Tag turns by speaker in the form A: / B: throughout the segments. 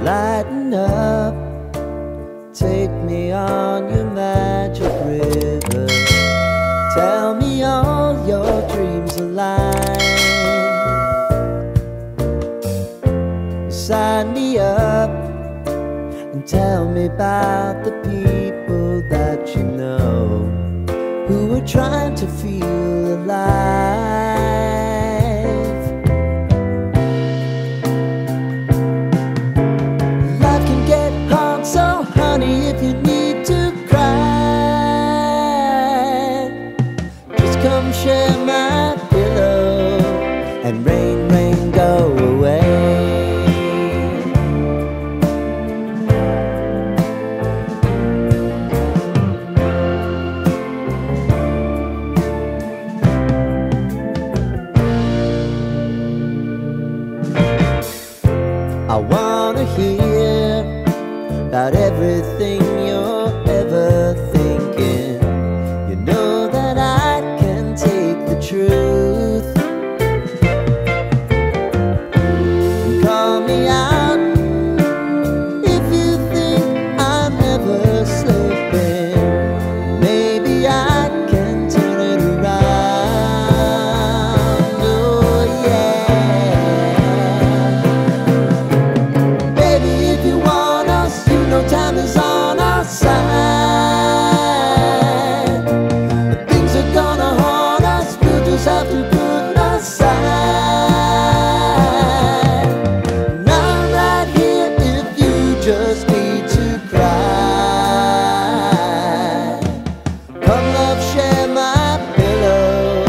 A: Lighten up, take me on your magic river. Tell me all your dreams align. Sign me up and tell me about the people that you know who are trying to feel alive. Life can get hard, so honey, if you need to cry, just come share my pillow and rain, rain, go away. I wanna hear about everything you're ever thinking. You know that I can take the truth. Call me out if you think I'm never slipping. Maybe I can turn it around. Oh yeah. Time is on our side. Things are gonna haunt us, we'll just have to put aside. And I'm right here if you just need to cry. Come love, share my pillow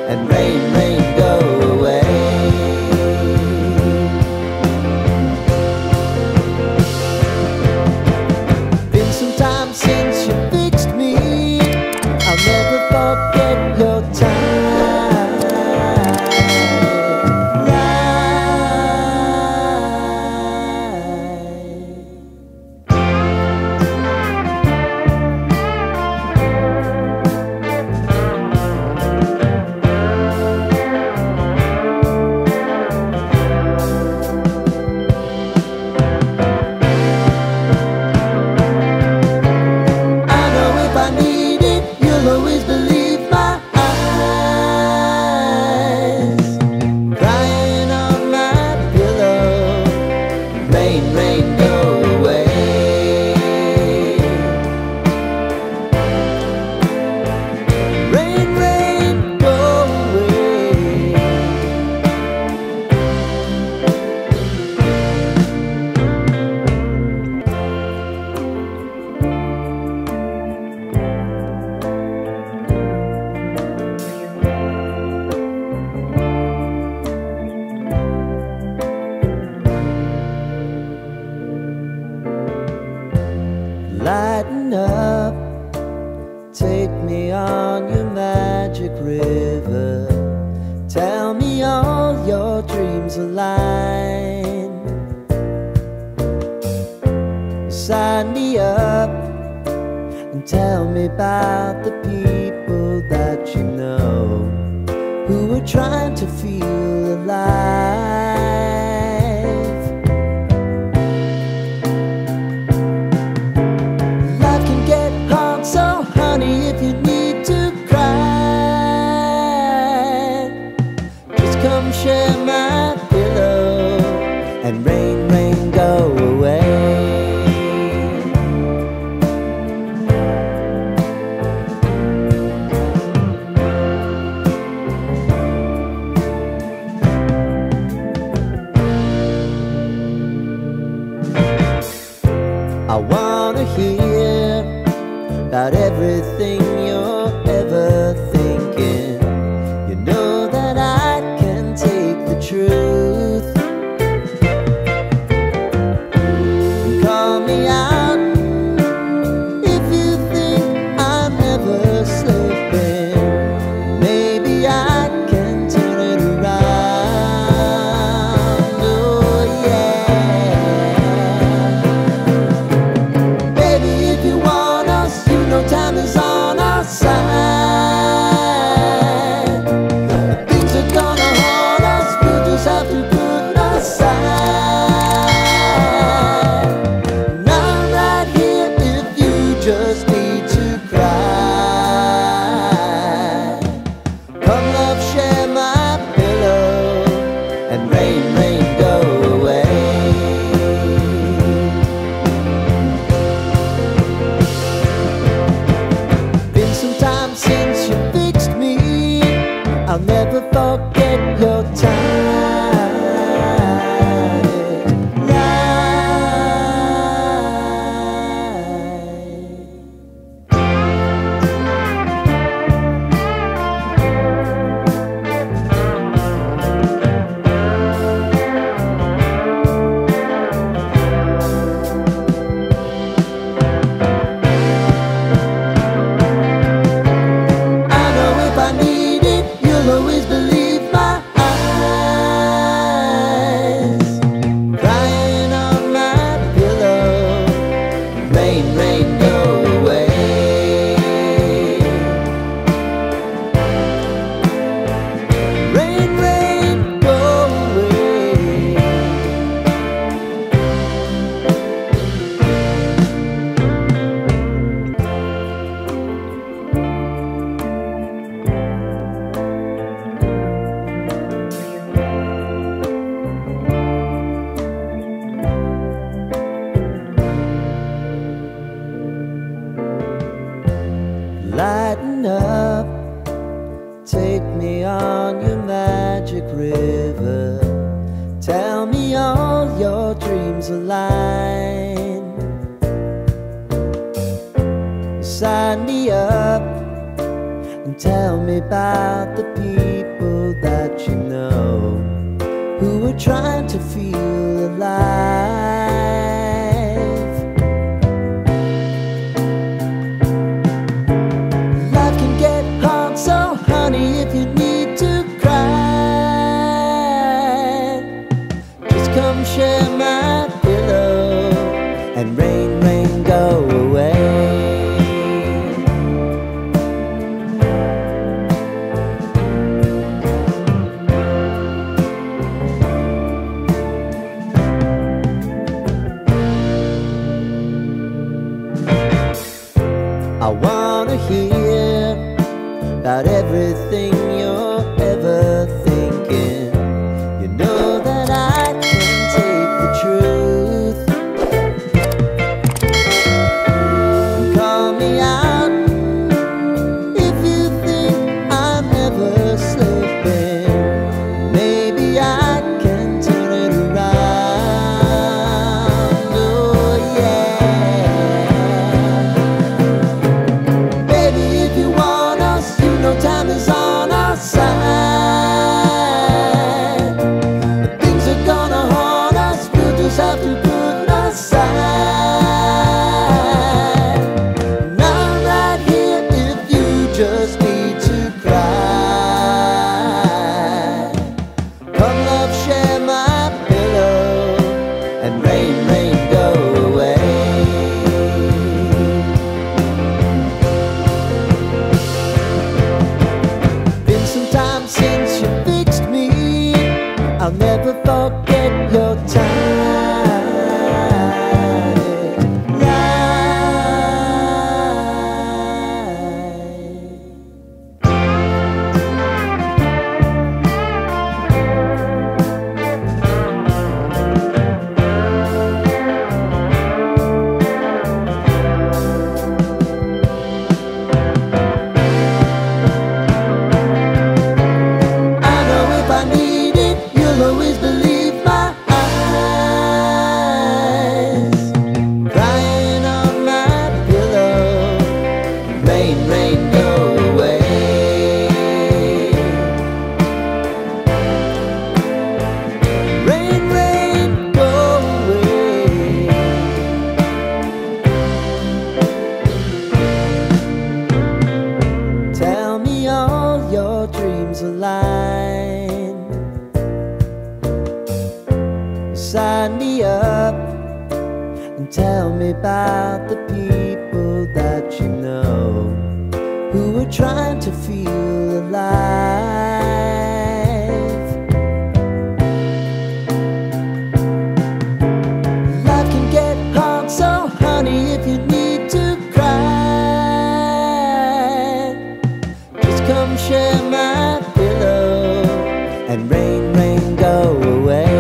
A: and rain, rain, go away. Since you fixed me, I'll never forget your time. Always believe my eyes, crying on my pillow. Rain, rain, go away. Rain, rain, go away. Lighten up, take me on your magic river. Tell me all your dreams align. Sign me up and tell me about the people that you know who are trying to feel alive. So honey, if you need to cry, just come share my pillow and rain, rain, go away. I wanna hear about everything you're ever thinking. You know that I can take the truth. Call me out if you think I'm never slipping. Maybe I can turn it around. Oh yeah. Baby, if you want us, you know time is on our side. your dreams align. Sign me up and tell me about the people that you know who are trying to feel alive. Life can get hard, so honey, if you need to cry, just come share my pillow and rain, rain, go away. I wanna hear about everything you're ever thinking. You know that I can take the truth. And call me out if you think I'm ever slipping. Maybe I can turn it around. Oh yeah. Time is on our side. But things are gonna haunt us. We'll just have to put aside. And I'm right here if you just need to cry. Come love, share my pillow and rain, rain, go away. Since you fixed me, I'll never forget your rain, rain, go away. Rain, rain, go away. Tell me all your dreams align. Sign me up and tell me about the people that you know who are trying to feel alive. Life can get hard, so honey, if you need to cry, just come share my pillow and rain, rain, go away.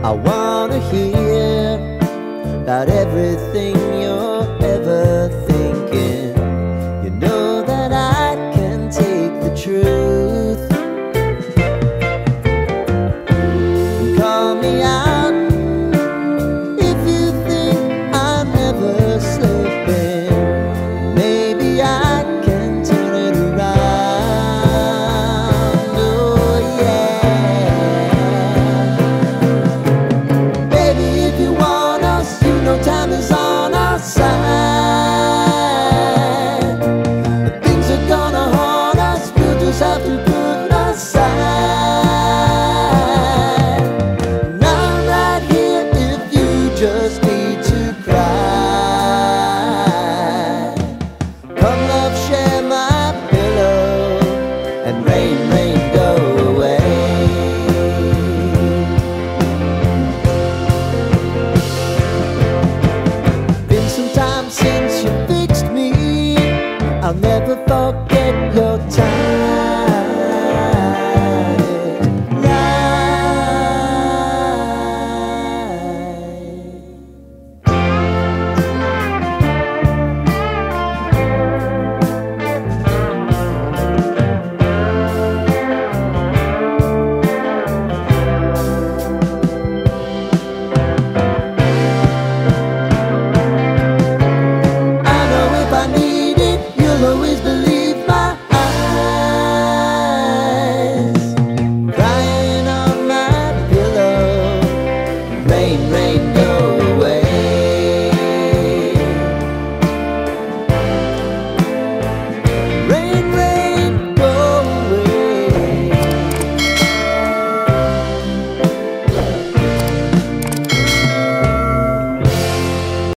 A: I wanna hear about everything you're ever thinking.